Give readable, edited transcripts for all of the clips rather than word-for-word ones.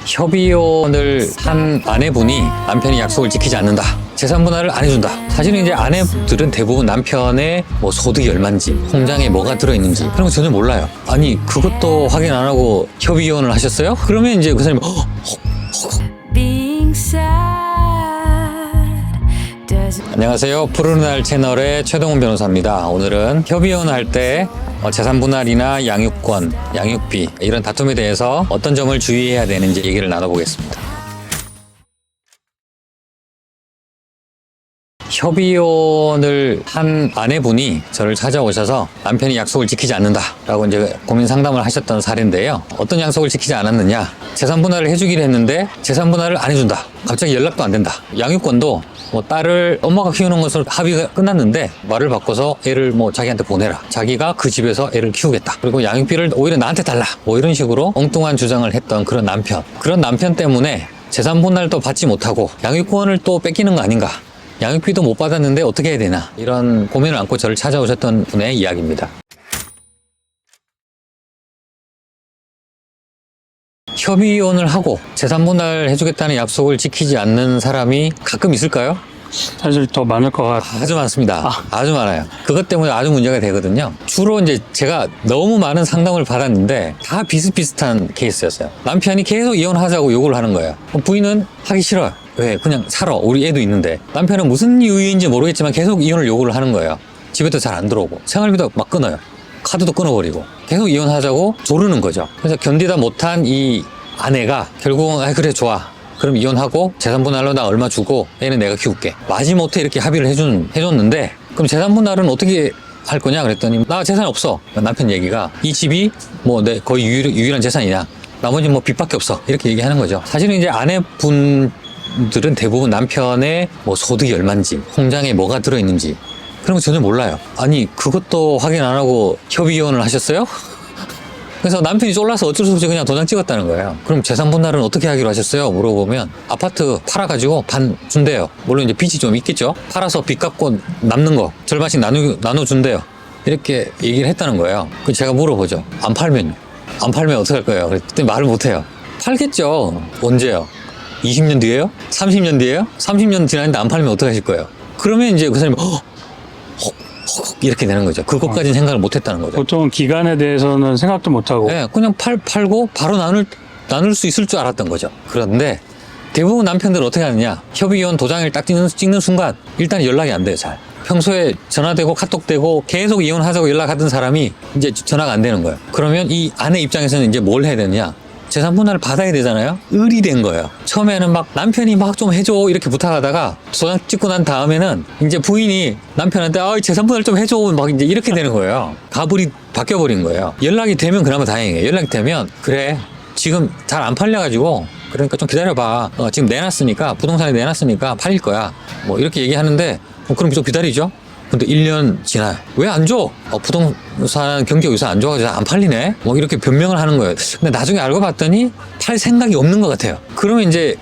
협의혼을 한 아내분이 남편이 약속을 지키지 않는다, 재산 분할을 안 해준다. 사실은 이제 아내들은 대부분 남편의 뭐 소득이 얼마인지, 통장에 뭐가 들어있는지 그런 거 전혀 몰라요. 아니 그것도 확인 안 하고 협의혼을 하셨어요? 그러면 이제 그 사람이 안녕하세요. 푸른 날 채널의 최동훈 변호사입니다. 오늘은 협의혼 할 때 재산 분할이나 양육권, 양육비 이런 다툼에 대해서 어떤 점을 주의해야 되는지 얘기를 나눠보겠습니다. 협의혼을 한 아내분이 저를 찾아오셔서 남편이 약속을 지키지 않는다 라고 이제 고민 상담을 하셨던 사례인데요. 어떤 약속을 지키지 않았느냐, 재산 분할을 해주기로 했는데 재산 분할을 안 해준다, 갑자기 연락도 안 된다. 양육권도 뭐 딸을 엄마가 키우는 것으로 합의가 끝났는데 말을 바꿔서 애를 뭐 자기한테 보내라, 자기가 그 집에서 애를 키우겠다, 그리고 양육비를 오히려 나한테 달라, 뭐 이런 식으로 엉뚱한 주장을 했던 그런 남편 때문에 재산 분할도 받지 못하고 양육권을 또 뺏기는 거 아닌가, 양육비도 못 받았는데 어떻게 해야 되나, 이런 고민을 안고 저를 찾아오셨던 분의 이야기입니다. 협의혼을 하고 재산 분할 해주겠다는 약속을 지키지 않는 사람이 가끔 있을까요? 사실 더 많을 것 같아요. 아주 많습니다. 아주 많아요. 그것 때문에 아주 문제가 되거든요. 주로 이제 제가 너무 많은 상담을 받았는데 다 비슷비슷한 케이스였어요. 남편이 계속 이혼하자고 요구를 하는 거예요. 부인은 하기 싫어요. 왜? 그냥 살아. 우리 애도 있는데. 남편은 무슨 이유인지 모르겠지만 계속 이혼을 요구를 하는 거예요. 집에도 잘 안 들어오고 생활비도 막 끊어요. 카드도 끊어버리고 계속 이혼하자고 조르는 거죠. 그래서 견디다 못한 이 아내가 결국은 그래 좋아, 그럼 이혼하고 재산 분할로 나 얼마 주고 애는 내가 키울게, 마지못해 이렇게 합의를 해줬는데, 그럼 재산 분할은 어떻게 할 거냐 그랬더니 나 재산 없어. 남편 얘기가 이 집이 뭐 내 거의 유일한 재산이냐, 나머지 뭐 빚밖에 없어, 이렇게 얘기하는 거죠. 사실은 이제 아내분들은 대부분 남편의 뭐 소득이 얼마인지, 통장에 뭐가 들어있는지 그런 거 전혀 몰라요. 아니 그것도 확인 안 하고 협의혼을 하셨어요? 그래서 남편이 쫄라서 어쩔 수 없이 그냥 도장 찍었다는 거예요. 그럼 재산 분할은 어떻게 하기로 하셨어요? 물어보면 아파트 팔아가지고 반 준대요. 물론 이제 빚이 좀 있겠죠. 팔아서 빚 갚고 남는 거 절반씩 나눠준대요. 이렇게 얘기를 했다는 거예요. 그 제가 물어보죠. 안 팔면 어떻게 할 거예요? 그랬더니 말을 못해요. 팔겠죠. 언제요? 20년 뒤에요? 30년 뒤에요? 30년 지났는데 안 팔면 어떻게 하실 거예요? 그러면 이제 그 사람이 이렇게 되는 거죠. 그것까지는 생각을 못 했다는 거죠. 보통은 기간에 대해서는 생각도 못 하고. 네, 그냥 팔고 바로 나눌 수 있을 줄 알았던 거죠. 그런데 대부분 남편들은 어떻게 하느냐, 협의혼 도장을 딱 찍는 순간 일단 연락이 안 돼요. 잘. 평소에 전화되고 카톡되고 계속 이혼하자고 연락하던 사람이 이제 전화가 안 되는 거예요. 그러면 이 아내 입장에서는 이제 뭘 해야 되느냐, 재산 분할을 받아야 되잖아요. 을이 된 거예요. 처음에는 막 남편이 막 좀 해줘 이렇게 부탁하다가 도장 찍고 난 다음에는 이제 부인이 남편한테 재산 분할 좀 해줘 막 이제 이렇게 되는 거예요. 가불이 바뀌어버린 거예요. 연락이 되면 그나마 다행이에요. 연락이 되면 그래 지금 잘 안 팔려가지고 그러니까 좀 기다려봐, 지금 내놨으니까, 부동산에 내놨으니까 팔릴 거야, 뭐 이렇게 얘기하는데 그럼 좀 기다리죠. 근데 1년 지나요. 왜 안 줘? 부동산 경기가 요새 안 좋아가지고 안 팔리네? 뭐 이렇게 변명을 하는 거예요. 근데 나중에 알고 봤더니 팔 생각이 없는 것 같아요. 그러면 이제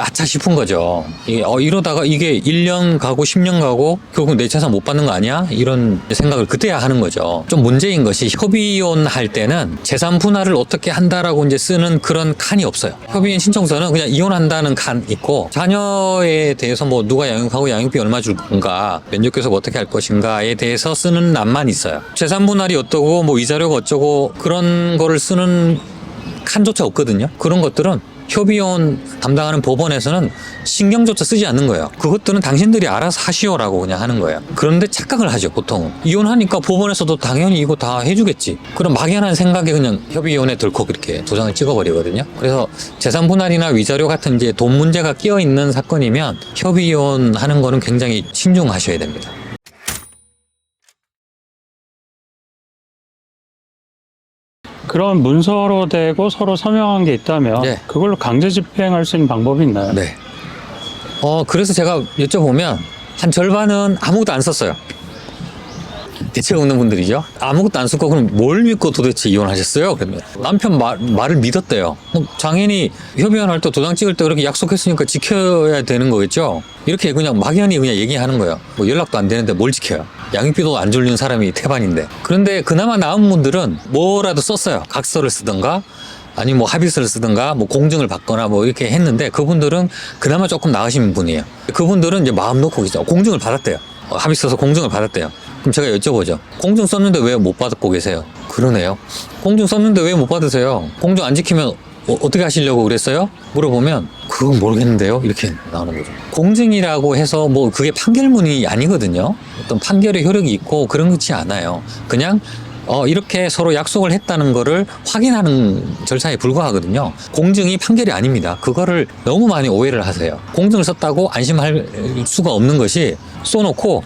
아차 싶은 거죠. 이러다가 이게 1년 가고 10년 가고 결국 내 재산 못 받는 거 아니야? 이런 생각을 그때야 하는 거죠. 좀 문제인 것이 협의혼 할 때는 재산 분할을 어떻게 한다라고 이제 쓰는 그런 칸이 없어요. 협의혼 신청서는 그냥 이혼한다는 칸 있고, 자녀에 대해서 뭐 누가 양육하고 양육비 얼마 줄 건가, 면접교섭 어떻게 할 것인가에 대해서 쓰는 란만 있어요. 재산 분할이 어떠고 뭐 위자료가 어쩌고 그런 거를 쓰는 칸조차 없거든요. 그런 것들은 협의혼 담당하는 법원에서는 신경조차 쓰지 않는 거예요. 그것들은 당신들이 알아서 하시오라고 그냥 하는 거예요. 그런데 착각을 하죠. 보통 이혼하니까 법원에서도 당연히 이거 다 해주겠지, 그런 막연한 생각에 그냥 협의혼에 덜컥 이렇게 도장을 찍어버리거든요. 그래서 재산 분할이나 위자료 같은 이제 돈 문제가 끼어 있는 사건이면 협의혼 하는 거는 굉장히 신중하셔야 됩니다. 그런 문서로 되고 서로 서명한 게 있다면 네. 그걸로 강제 집행할 수 있는 방법이 있나요? 네. 그래서 제가 여쭤보면 한 절반은 아무것도 안 썼어요. 대책 없는 분들이죠. 아무것도 안 쓰고 그럼 뭘 믿고 도대체 이혼하셨어요? 그러면 남편 말을 믿었대요. 당연히 협의혼 할 때 도장 찍을 때 그렇게 약속했으니까 지켜야 되는 거겠죠. 이렇게 그냥 막연히 그냥 얘기하는 거예요. 뭐 연락도 안 되는데 뭘 지켜요. 양육비도 안 줄리는 사람이 태반인데. 그런데 그나마 나은 분들은 뭐라도 썼어요. 각서를 쓰던가 아니 뭐 합의서를 쓰든가 뭐 공증을 받거나 뭐 이렇게 했는데 그분들은 그나마 조금 나으신 분이에요. 그분들은 이제 마음 놓고 계세요. 공증을 받았대요. 합의 써서 공증을 받았대요. 그럼 제가 여쭤보죠. 공증 썼는데 왜 못 받고 계세요? 그러네요. 공증 썼는데 왜 못 받으세요? 공증 안 지키면 어떻게 하시려고 그랬어요? 물어보면 그건 모르겠는데요. 이렇게 나오는 거죠. 공증이라고 해서 뭐 그게 판결문이 아니거든요. 어떤 판결의 효력이 있고 그런 것이 않아요. 그냥 이렇게 서로 약속을 했다는 거를 확인하는 절차에 불과하거든요. 공증이 판결이 아닙니다. 그거를 너무 많이 오해를 하세요. 공증을 썼다고 안심할 수가 없는 것이 써놓고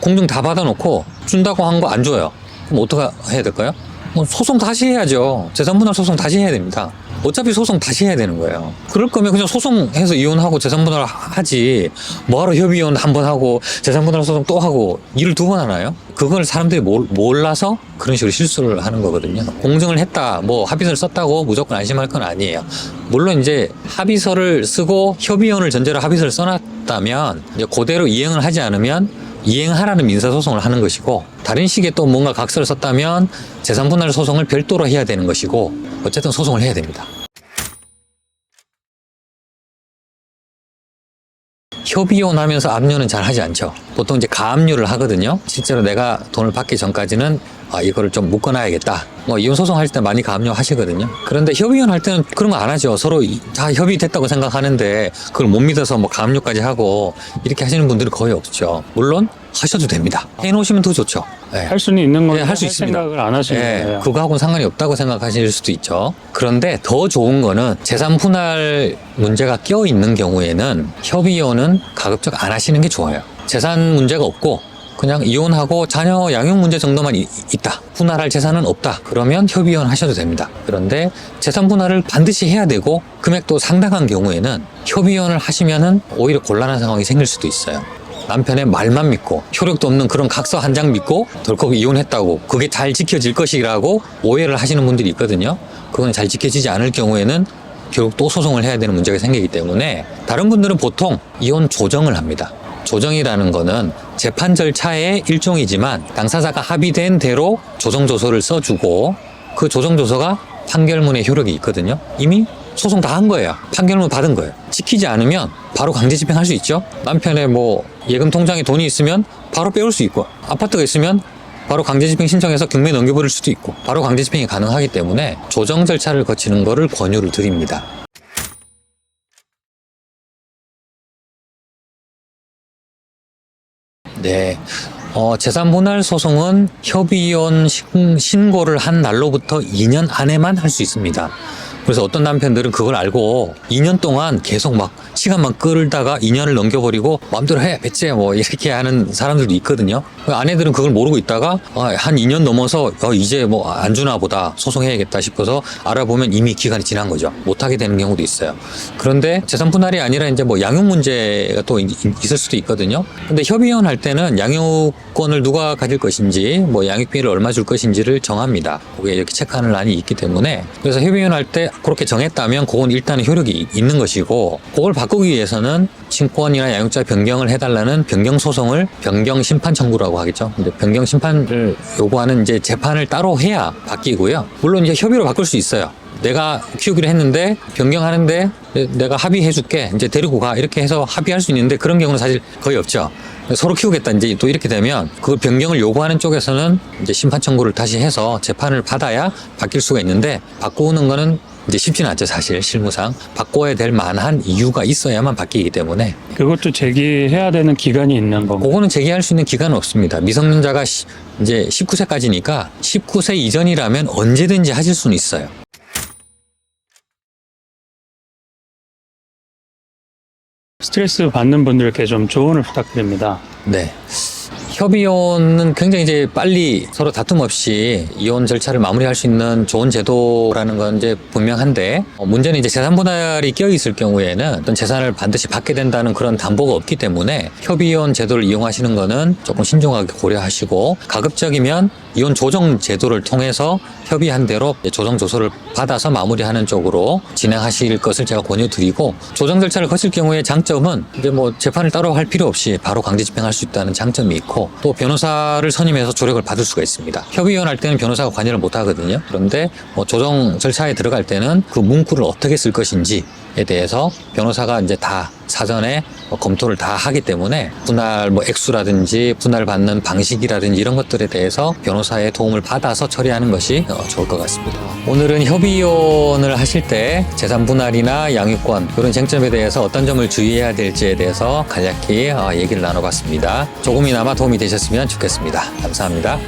공증 다 받아놓고 준다고 한 거 안 줘요. 그럼 어떻게 해야 될까요? 소송 다시 해야죠. 재산분할 소송 다시 해야 됩니다. 어차피 소송 다시 해야 되는 거예요. 그럴 거면 그냥 소송해서 이혼하고 재산분할 하지 뭐하러 협의이혼 한 번 하고 재산분할 소송 또 하고 일을 두 번 하나요? 그걸 사람들이 몰라서 그런 식으로 실수를 하는 거거든요. 공증을 했다, 뭐 합의서를 썼다고 무조건 안심할 건 아니에요. 물론 이제 합의서를 쓰고 협의이혼을 전제로 합의서를 써놨다면 이제 그대로 이행을 하지 않으면 이행하라는 민사소송을 하는 것이고, 다른 식의 또 뭔가 각서를 썼다면 재산분할 소송을 별도로 해야 되는 것이고, 어쨌든 소송을 해야 됩니다. 협의이혼 하면서 압류는 잘 하지 않죠. 보통 이제 가압류를 하거든요. 실제로 내가 돈을 받기 전까지는 이거를 좀 묶어놔야겠다. 뭐 이혼 소송할 때 많이 가압류 하시거든요. 그런데 협의이혼 할 때는 그런 거 안 하죠. 서로 다 협의됐다고 생각하는데 그걸 못 믿어서 뭐 가압류까지 하고 이렇게 하시는 분들이 거의 없죠. 물론 하셔도 됩니다. 해놓으시면 더 좋죠. 네. 할 수는 있는 건데 할 수 있습니다. 생각을 안 하시는 거예요. 그거하고는 상관이 없다고 생각하실 수도 있죠. 그런데 더 좋은 거는 재산 분할 문제가 껴 있는 경우에는 협의이혼은 가급적 안 하시는 게 좋아요. 재산 문제가 없고 그냥 이혼하고 자녀 양육 문제 정도만 있다. 분할할 재산은 없다. 그러면 협의이혼 하셔도 됩니다. 그런데 재산 분할을 반드시 해야 되고 금액도 상당한 경우에는 협의이혼을 하시면은 오히려 곤란한 상황이 생길 수도 있어요. 남편의 말만 믿고 효력도 없는 그런 각서 한 장 믿고 덜컥 이혼했다고 그게 잘 지켜질 것이라고 오해를 하시는 분들이 있거든요. 그건 잘 지켜지지 않을 경우에는 결국 또 소송을 해야 되는 문제가 생기기 때문에 다른 분들은 보통 이혼 조정을 합니다. 조정이라는 거는 재판 절차의 일종이지만 당사자가 합의된 대로 조정조서를 써주고 그 조정조서가 판결문의 효력이 있거든요. 이미 소송 다 한 거예요. 판결문 받은 거예요. 지키지 않으면 바로 강제 집행할 수 있죠. 남편의 뭐 예금 통장에 돈이 있으면 바로 빼올 수 있고, 아파트가 있으면 바로 강제 집행 신청해서 경매 넘겨버릴 수도 있고, 바로 강제 집행이 가능하기 때문에 조정 절차를 거치는 거를 권유를 드립니다. 네. 재산 분할 소송은 협의이혼 신고를 한 날로부터 2년 안에만 할 수 있습니다. 그래서 어떤 남편들은 그걸 알고 2년 동안 계속 막 시간만 끌다가 2년을 넘겨버리고 마음대로 해, 배째 뭐 이렇게 하는 사람들도 있거든요. 아내들은 그걸 모르고 있다가 한 2년 넘어서 이제 뭐 안 주나 보다 소송해야겠다 싶어서 알아보면 이미 기간이 지난 거죠. 못하게 되는 경우도 있어요. 그런데 재산 분할이 아니라 이제 뭐 양육 문제가 또 있을 수도 있거든요. 근데 협의이혼 할 때는 양육권을 누가 가질 것인지 뭐 양육비를 얼마 줄 것인지를 정합니다. 그게 이렇게 체크하는 란이 있기 때문에, 그래서 협의이혼 할 때 그렇게 정했다면 그건 일단은 효력이 있는 것이고, 그걸 바꾸기 위해서는 친권이나 양육자 변경을 해달라는 변경 소송을 변경 심판 청구라고 하겠죠. 근데 변경 심판을 요구하는 이제 재판을 따로 해야 바뀌고요. 물론 이제 협의로 바꿀 수 있어요. 내가 키우기로 했는데 변경하는데 내가 합의해줄게, 이제 데리고 가, 이렇게 해서 합의할 수 있는데 그런 경우는 사실 거의 없죠. 서로 키우겠다 이제 또 이렇게 되면 그 변경을 요구하는 쪽에서는 이제 심판 청구를 다시 해서 재판을 받아야 바뀔 수가 있는데, 바꾸는 거는 이제 쉽지는 않죠. 사실 실무상 바꿔야 될 만한 이유가 있어야만 바뀌기 때문에 그것도 제기해야 되는 기간이 있는 거고. 그거는 제기할 수 있는 기간은 없습니다. 미성년자가 이제 19세까지니까 19세 이전이라면 언제든지 하실 수는 있어요. 스트레스 받는 분들께 좀 조언을 부탁드립니다. 네. 협의이혼은 굉장히 이제 빨리 서로 다툼 없이 이혼 절차를 마무리할 수 있는 좋은 제도라는 건 이제 분명한데, 문제는 이제 재산 분할이 껴 있을 경우에는 어떤 재산을 반드시 받게 된다는 그런 담보가 없기 때문에 협의이혼 제도를 이용하시는 거는 조금 신중하게 고려하시고, 가급적이면 이혼 조정 제도를 통해서 협의한 대로 조정 조서를 받아서 마무리하는 쪽으로 진행하실 것을 제가 권유드리고, 조정 절차를 거칠 경우에 장점은 이제 뭐 재판을 따로 할 필요 없이 바로 강제 집행할 수 있다는 장점이 있고, 또 변호사를 선임해서 조력을 받을 수가 있습니다. 협의위원 할 때는 변호사가 관여를 못 하거든요. 그런데 뭐 조정 절차에 들어갈 때는 그 문구를 어떻게 쓸 것인지에 대해서 변호사가 이제 다 사전에 검토를 다 하기 때문에 분할 뭐 액수라든지 분할 받는 방식이라든지 이런 것들에 대해서 변호사의 도움을 받아서 처리하는 것이 좋을 것 같습니다. 오늘은 협의이혼을 하실 때 재산 분할이나 양육권 이런 쟁점에 대해서 어떤 점을 주의해야 될지에 대해서 간략히 얘기를 나눠봤습니다. 조금이나마 도움이 되셨으면 좋겠습니다. 감사합니다.